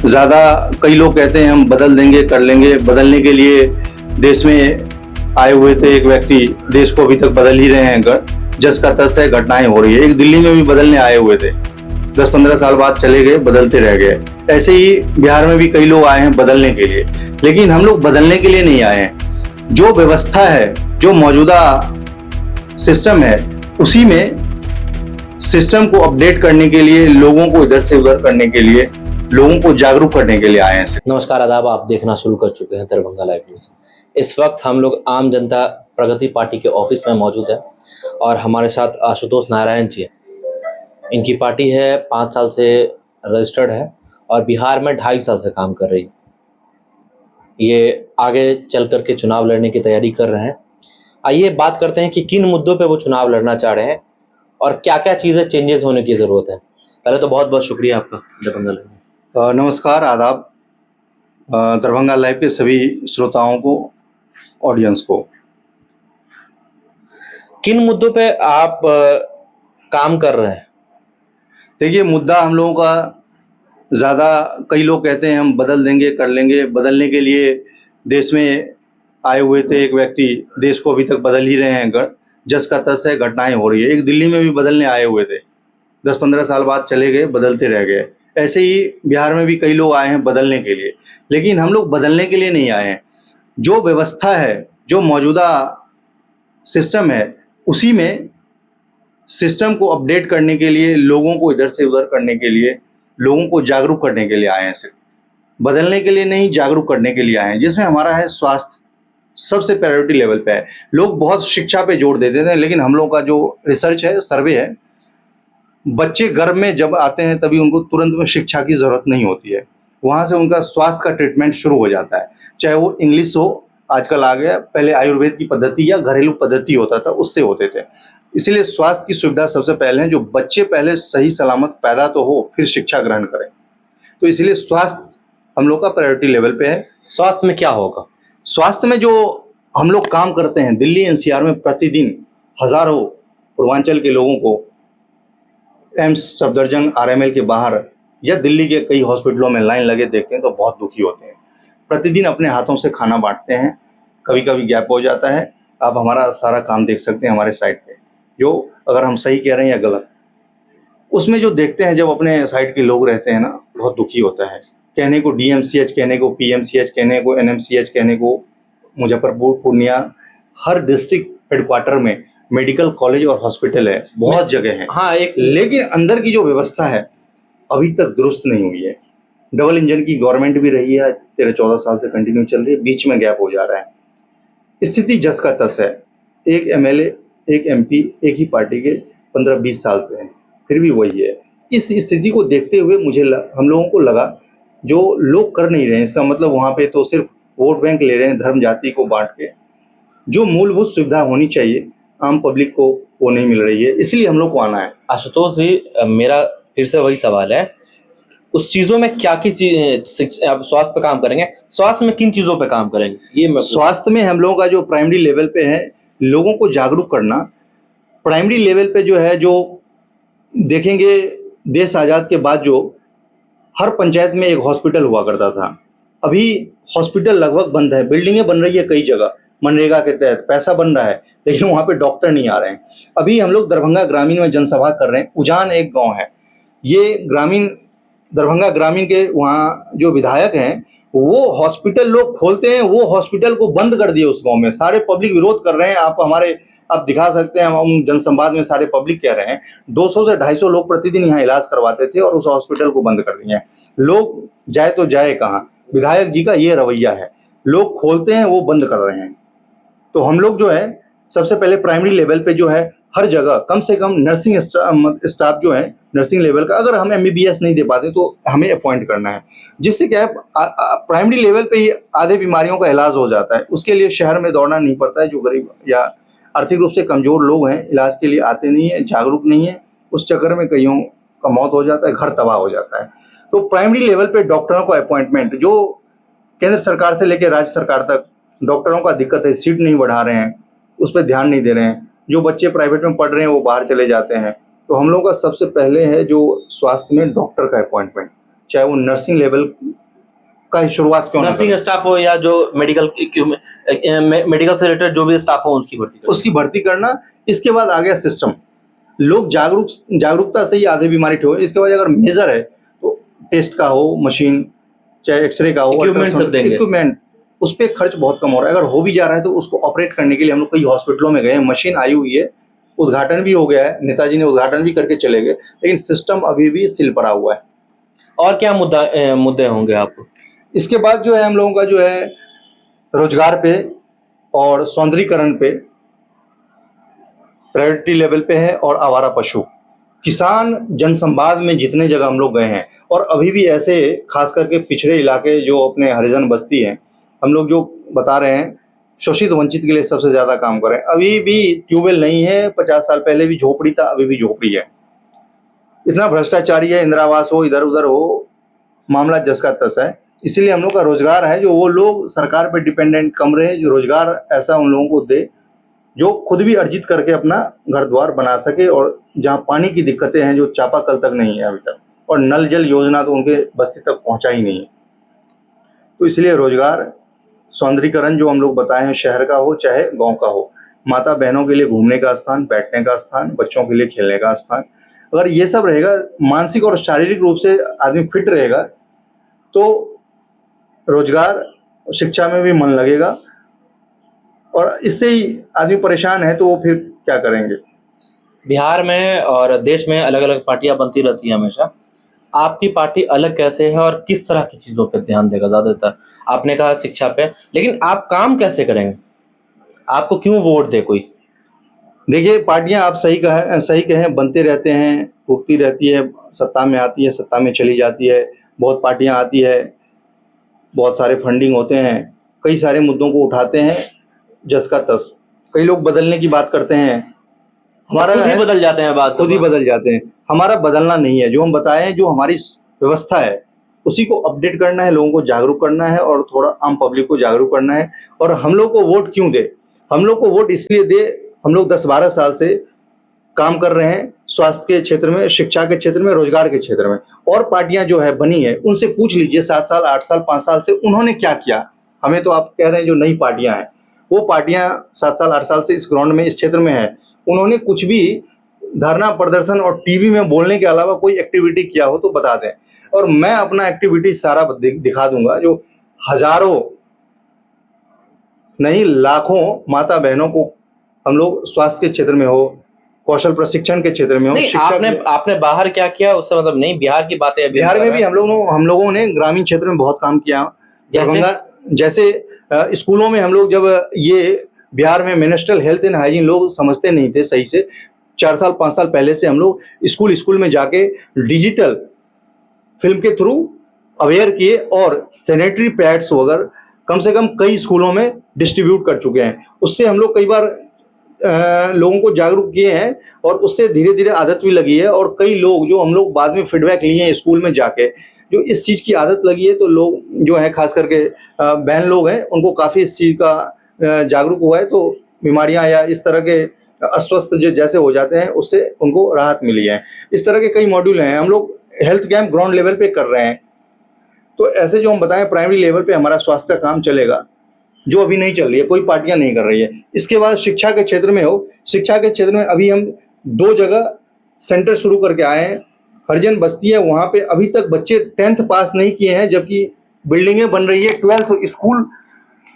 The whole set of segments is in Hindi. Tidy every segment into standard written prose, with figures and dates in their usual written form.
ज़्यादा कई लोग कहते हैं हम बदल देंगे, कर लेंगे। बदलने के लिए देश में आए हुए थे एक व्यक्ति, देश को अभी तक बदल ही रहे हैं। जस का तस है, घटनाएं हो रही है। एक दिल्ली में भी बदलने आए हुए थे, 10-15 साल बाद चले गए, बदलते रह गए। ऐसे ही बिहार में भी कई लोग आए हैं बदलने के लिए, लेकिन हम लोग बदलने के लिए नहीं आए हैं। जो व्यवस्था है, जो मौजूदा सिस्टम है, उसी में सिस्टम को अपडेट करने के लिए, लोगों को इधर से उधर करने के लिए, लोगों को जागरूक करने के लिए आए हैं। नमस्कार, आदाब। आप देखना शुरू कर चुके हैं दरभंगा लाइव न्यूज। इस वक्त हम लोग आम जनता प्रगति पार्टी के ऑफिस में मौजूद है और हमारे साथ आशुतोष नारायण जी हैं। इनकी पार्टी है 5 साल से रजिस्टर्ड है और बिहार में 2.5 साल से काम कर रही है। ये आगे चल कर के चुनाव लड़ने की तैयारी कर रहे हैं। आइए बात करते हैं कि किन मुद्दों पे वो चुनाव लड़ना चाह रहे हैं और क्या क्या चीज़ें चेंजेस होने की ज़रूरत है। पहले तो बहुत बहुत शुक्रिया आपका दरभंगा लाइव। नमस्कार, आदाब दरभंगा लाइव के सभी श्रोताओं को, ऑडियंस को। किन मुद्दों पे आप काम कर रहे हैं? देखिए, मुद्दा हम लोगों का ज़्यादा कई लोग कहते हैं हम बदल देंगे, कर लेंगे। बदलने के लिए देश में आए हुए थे एक व्यक्ति, देश को अभी तक बदल ही रहे हैं। जस का तस है, घटनाएं हो रही है। एक दिल्ली में भी बदलने आए हुए थे, 10-15 साल बाद चले गए, बदलते रह गए। ऐसे ही बिहार में भी कई लोग आए हैं बदलने के लिए, लेकिन हम लोग बदलने के लिए नहीं आए हैं। जो व्यवस्था है, जो मौजूदा सिस्टम है, उसी में सिस्टम को अपडेट करने के लिए, लोगों को इधर से उधर करने के लिए, लोगों को जागरूक करने के लिए आए हैं। सिर्फ बदलने के लिए नहीं, जागरूक करने के लिए आए हैं। जिसमें हमारा है स्वास्थ्य, सबसे प्रायोरिटी लेवल पे है। लोग बहुत शिक्षा पे जोर देते थे, लेकिन हम लोग का जो रिसर्च है, सर्वे है, बच्चे गर्भ में जब आते हैं तभी उनको तुरंत में शिक्षा की ज़रूरत नहीं होती है। वहाँ से उनका स्वास्थ्य का ट्रीटमेंट शुरू हो जाता है, चाहे वो इंग्लिश हो, आजकल आ गया, पहले आयुर्वेद की पद्धति या घरेलू पद्धति होता था, उससे होते थे। इसीलिए स्वास्थ्य की सुविधा सबसे पहले है। जो बच्चे पहले सही सलामत पैदा तो हो, फिर शिक्षा ग्रहण करें। तो इसलिए स्वास्थ्य हम लोग का प्रायोरिटी लेवल पे है। स्वास्थ्य में क्या होगा? स्वास्थ्य में जो हम लोग काम करते हैं, दिल्ली एनसीआर में प्रतिदिन हजारों पूर्वांचल के लोगों को एम्स, सफदरजंग, आरएमएल के बाहर या दिल्ली के कई हॉस्पिटलों में लाइन लगे देखते हैं तो बहुत दुखी होते हैं। प्रतिदिन अपने हाथों से खाना बांटते हैं, कभी कभी गैप हो जाता है। आप हमारा सारा काम देख सकते हैं हमारे साइट पे, जो अगर हम सही कह रहे हैं या गलत, उसमें जो देखते हैं, जब अपने साइट के लोग रहते हैं ना, बहुत दुखी होता है। कहने को डीएमसीएच, कहने को पीएमसीएच, कहने को एनएमसीएच, कहने को मुजफ्फरपुर, पूर्णिया, हर डिस्ट्रिक्ट हेडक्वार्टर में मेडिकल कॉलेज और हॉस्पिटल है, बहुत जगह है। हाँ, लेकिन अंदर की जो व्यवस्था है अभी तक दुरुस्त नहीं हुई है। डबल इंजन की गवर्नमेंट भी रही है, 13-14 साल से कंटिन्यू चल रही है, बीच में गैप हो जा रहा है। स्थिति जस का तस है। एक एमएलए, एक एमपी एक ही पार्टी के 15-20 साल से हैं, फिर भी वही है। इस स्थिति को देखते हुए हम लोगों को लगा जो लोग कर नहीं रहे हैं, इसका मतलब वहाँ पे तो सिर्फ वोट बैंक ले रहे हैं, धर्म जाति को बांट के। जो मूलभूत सुविधा होनी चाहिए आम पब्लिक को, वो नहीं मिल रही है, इसलिए हम लोग को आना है। आशुतोष जी, मेरा फिर से वही सवाल है, उस चीजों में क्या चीज आप स्वास्थ्य पे काम करेंगे? स्वास्थ्य में किन चीजों पे काम करेंगे? ये मैं स्वास्थ्य में हम लोगों का जो प्राइमरी लेवल पे है, लोगों को जागरूक करना। प्राइमरी लेवल पे जो है, जो देखेंगे देश आज़ाद के बाद जो हर पंचायत में एक हॉस्पिटल हुआ करता था, अभी हॉस्पिटल लगभग बंद है। बिल्डिंगें बन रही है कई जगह, मनरेगा के तहत पैसा बन रहा है, लेकिन वहाँ पे डॉक्टर नहीं आ रहे हैं। अभी हम लोग दरभंगा ग्रामीण में जनसभा कर रहे हैं। उजान एक गांव है, ये ग्रामीण, दरभंगा ग्रामीण के वहाँ जो विधायक हैं, वो हॉस्पिटल लोग खोलते हैं, वो हॉस्पिटल को बंद कर दिए उस गांव में। सारे पब्लिक विरोध कर रहे हैं। आप दिखा सकते हैं, हम जनसंवाद में सारे पब्लिक कह रहे हैं 200 से 250 लोग प्रतिदिन यहाँ इलाज करवाते थे और उस हॉस्पिटल को बंद कर दिए हैं। लोग जाए तो जाए कहाँ? विधायक जी का ये रवैया है, लोग खोलते हैं, वो बंद कर रहे हैं। तो हम लोग जो है, सबसे पहले प्राइमरी लेवल पे जो है, हर जगह कम से कम नर्सिंग स्टाफ जो है, नर्सिंग लेवल का, अगर हम एमबीबीएस नहीं दे पाते तो हमें अपॉइंट करना है, जिससे क्या है प्राइमरी लेवल पे ही आधे बीमारियों का इलाज हो जाता है। उसके लिए शहर में दौड़ना नहीं पड़ता है। जो गरीब या आर्थिक रूप से कमजोर लोग हैं, इलाज के लिए आते नहीं है, जागरूक नहीं है, उस चक्कर में कईयों का मौत हो जाता है, घर तबाह हो जाता है। तो प्राइमरी लेवल पे डॉक्टरों को अपॉइंटमेंट, जो केंद्र सरकार से लेकर राज्य सरकार तक डॉक्टरों का दिक्कत है, सीट नहीं बढ़ा रहे हैं, उस पर ध्यान नहीं दे रहे हैं। जो बच्चे प्राइवेट में पढ़ रहे हैं वो बाहर चले जाते हैं। तो हम लोगों का सबसे पहले है जो स्वास्थ्य में डॉक्टर का अपॉइंटमेंट, चाहे वो नर्सिंग लेवल का ही शुरुआत क्यों ना नर्सिंग करें, स्टाफ हो या जो मेडिकल मेडिकल से रिलेटेड जो भी स्टाफ हो उसकी भर्ती करें। उसकी भर्ती करना। इसके बाद आ गया सिस्टम, लोग जागरूकता से ही आधे बीमारी ठीक हो। इसके बाद अगर मेजर है तो टेस्ट का हो मशीन, चाहे एक्सरे का हो, इक्विपमेंट सब देंगे। इक्विपमेंट, उस पर खर्च बहुत कम हो रहा है। अगर हो भी जा रहा है तो उसको ऑपरेट करने के लिए हम लोग कई हॉस्पिटलों में गए, मशीन आई हुई है, उद्घाटन भी हो गया है, नेताजी ने उद्घाटन भी करके चले गए, लेकिन सिस्टम अभी भी सिल पड़ा हुआ है। और क्या मुद्दे होंगे आपको? इसके बाद जो है हम लोगों का जो है रोजगार पे और सौंदर्यीकरण पे प्रायोरिटी लेवल पे है, और आवारा पशु, किसान जनसंवाद में जितने जगह हम लोग गए हैं, और अभी भी ऐसे खास करके पिछड़े इलाके जो अपने हरिजन बस्ती हैं, हम लोग जो बता रहे हैं शोषित वंचित के लिए सबसे ज़्यादा काम कर रहे हैं। अभी भी ट्यूबवेल नहीं है, 50 साल पहले भी झोपड़ी था, अभी भी झोपड़ी है। इतना भ्रष्टाचारी है, इंदिरा आवास हो, इधर उधर हो, मामला जस का तस है। इसीलिए हम लोग का रोजगार है जो वो लोग सरकार पे डिपेंडेंट कम रहे, जो रोजगार ऐसा उन लोगों को दे जो खुद भी अर्जित करके अपना घर द्वार बना सके, और जहाँ पानी की दिक्कतें हैं जो चापाकल तक नहीं है अभी तक, और नल जल योजना तो उनके बस्ती तक पहुंचा ही नहीं है। तो इसलिए रोजगार, सौंदर्यीकरण जो हम लोग बताए हैं, शहर का हो चाहे गांव का हो, माता बहनों के लिए घूमने का स्थान, बैठने का स्थान, बच्चों के लिए खेलने का स्थान, अगर ये सब रहेगा, मानसिक और शारीरिक रूप से आदमी फिट रहेगा तो रोजगार, शिक्षा में भी मन लगेगा। और इससे ही आदमी परेशान है तो वो फिर क्या करेंगे। बिहार में और देश में अलग अलग पार्टियां बनती रहती हैं हमेशा। आपकी पार्टी अलग कैसे है और किस तरह की चीजों पर ध्यान देगा ज्यादातर? आपने कहा शिक्षा पे, लेकिन आप काम कैसे करेंगे? आपको क्यों वोट दे कोई? देखिए, पार्टियां आप सही कहें बनते रहते हैं, उगती रहती है, सत्ता में आती है, सत्ता में चली जाती है, बहुत पार्टियां आती है, बहुत सारे फंडिंग होते हैं, कई सारे मुद्दों को उठाते हैं जस का तस, कई लोग बदलने की बात करते हैं, हमारा खुद ही बदल जाते हैं बात, खुद ही बदल जाते हैं। हमारा बदलना नहीं है, जो हम बताए हैं, जो हमारी व्यवस्था है उसी को अपडेट करना है, लोगों को जागरूक करना है, और थोड़ा आम पब्लिक को जागरूक करना है। और हम लोग को वोट क्यों दे? हम लोग को वोट इसलिए दे, हम लोग 10-12 साल से काम कर रहे हैं स्वास्थ्य के क्षेत्र में, शिक्षा के क्षेत्र में, रोजगार के क्षेत्र में। और पार्टियां जो है बनी है उनसे पूछ लीजिए 7 साल 8 साल 5 साल से उन्होंने क्या किया। हमें तो आप कह रहे हैं जो नई पार्टियां हैं, वो पार्टियां 7 साल 8 साल से इस ग्राउंड में, इस क्षेत्र में है, उन्होंने कुछ भी धरना प्रदर्शन और टीवी में बोलने के अलावा कोई एक्टिविटी किया हो तो बता दें, और मैं अपना एक्टिविटी सारा दिखा दूंगा, जो हजारों नहीं लाखों माता बहनों को हम लोग स्वास्थ्य के क्षेत्र में हो, कौशल प्रशिक्षण के क्षेत्र में हो, नहीं, आपने बाहर क्या किया उससे मतलब नहीं, बिहार की बातें अभी बिहार में भी हम लोगों ने ग्रामीण क्षेत्र में बहुत काम किया। दरभंगा जैसे स्कूलों में हम लोग, जब ये बिहार में मिनिस्ट्रियल हेल्थ एंड हाइजीन लोग समझते नहीं थे सही से, 4 साल 5 साल पहले से हम लोग स्कूल में जाके डिजिटल फिल्म के थ्रू अवेयर किए, और सैनिटरी पैड्स वगैरह कम से कम कई स्कूलों में डिस्ट्रीब्यूट कर चुके हैं। उससे हम लोग कई बार लोगों को जागरूक किए हैं, और उससे धीरे धीरे आदत भी लगी है। और कई लोग जो हम लोग बाद में फीडबैक लिए हैं स्कूल में जाके, जो इस चीज़ की आदत लगी है, तो लोग जो है खास करके बहन लोग हैं, उनको काफ़ी इस चीज़ का जागरूक हुआ है, तो बीमारियां या इस तरह के अस्वस्थ जो जैसे हो जाते हैं उससे उनको राहत मिली है। इस तरह के कई मॉड्यूल हैं, हम लोग हेल्थ कैंप ग्राउंड लेवल पे कर रहे हैं। तो ऐसे जो हम बताएं प्राइमरी लेवल पे हमारा स्वास्थ्य का काम चलेगा, जो अभी नहीं चल रही है, कोई पार्टियां नहीं कर रही है। इसके बाद शिक्षा के क्षेत्र में हो, शिक्षा के क्षेत्र में अभी हम 2 जगह सेंटर शुरू करके आए हैं। हरिजन बस्ती है, वहाँ पे अभी तक बच्चे 10th पास नहीं किए हैं, जबकि बिल्डिंगें बन रही है, 12th स्कूल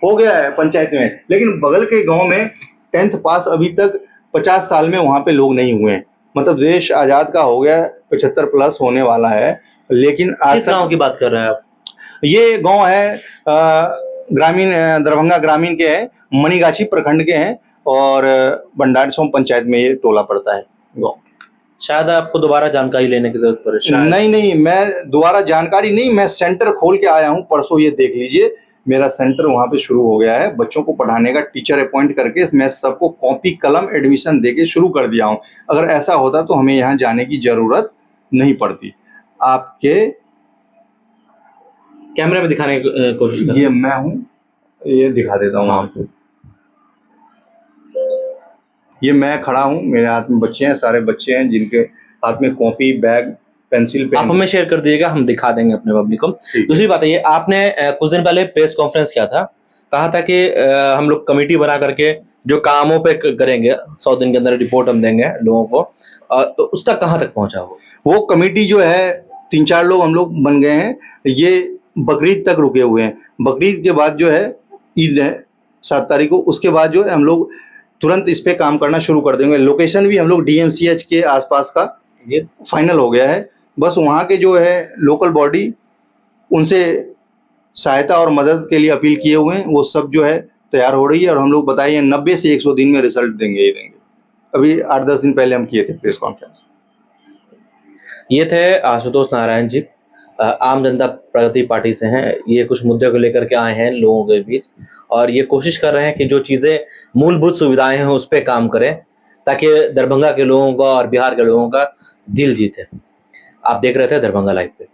हो गया है पंचायत में, लेकिन बगल के गाँव में 10th पास अभी तक 50 साल में वहाँ पे लोग नहीं हुए हैं। मतलब देश आज़ाद का हो गया, 75 प्लस होने वाला है, लेकिन आज किस गांव की बात कर रहे हैं आप? ये गांव है ग्रामीण, दरभंगा ग्रामीण के हैं, मणिगाछी प्रखंड के हैं, और भंडार सोम पंचायत में ये टोला पड़ता है गांव। शायद आपको दोबारा जानकारी लेने की जरूरत पड़े। नहीं, मैं दोबारा जानकारी नहीं, मैं सेंटर खोल के आया हूँ परसों, ये देख लीजिए, मेरा सेंटर वहाँ पे शुरू हो गया है। बच्चों को पढ़ाने का टीचर अपॉइंट करके मैं सबको कॉपी कलम एडमिशन देके शुरू कर दिया हूँ। अगर ऐसा होता तो हमें यहाँ जाने की जरूरत नहीं पड़ती। आपके कैमरे में दिखाने की कोशिश करें। ये मैं हूँ, ये दिखा देता हूँ आपको। ये मैं खड़ा हूँ, मेरे हाथ में बच्चे हैं, सारे बच्चे हैं जिनके हाथ में कॉपी, बैग, पेंसिल आप पेन। हमें शेयर कर दीजिएगा, हम दिखा देंगे अपने पब्लिक को। ठीक है। दूसरी बात है, ये आपने कुछ दिन पहले प्रेस कॉन्फ्रेंस किया था, कहा था कि हम लोग कमेटी बना करके जो कामों पे करेंगे 100 दिन के अंदर रिपोर्ट हम देंगे लोगों को, तो उसका कहाँ तक पहुंचा वो कमेटी जो है 3-4 लोग हम लोग बन गए हैं, ये बकरीद तक रुके हुए हैं। बकरीद के बाद जो है ईद है 7 तारीख को, उसके बाद जो है हम लोग तुरंत इस पे काम करना शुरू कर देंगे। लोकेशन भी हम लोग डीएमसीएच के आसपास का ये फाइनल हो गया है। बस वहाँ के जो है लोकल बॉडी, उनसे सहायता और मदद के लिए अपील किए हुए हैं, वो सब जो है तैयार हो रही है और हम लोग बताइए 90 से 100 दिन में रिजल्ट देंगे ही देंगे। अभी 8-10 दिन पहले हम किए थे प्रेस कॉन्फ्रेंस। ये थे आशुतोष नारायण जी, आम जनता प्रगति पार्टी से हैं। ये कुछ मुद्दे को लेकर के आए हैं लोगों के बीच और ये कोशिश कर रहे हैं कि जो चीज़ें मूलभूत सुविधाएं हैं उस पर काम करें, ताकि दरभंगा के लोगों का और बिहार के लोगों का दिल जीते। आप देख रहे थे दरभंगा लाइव पे।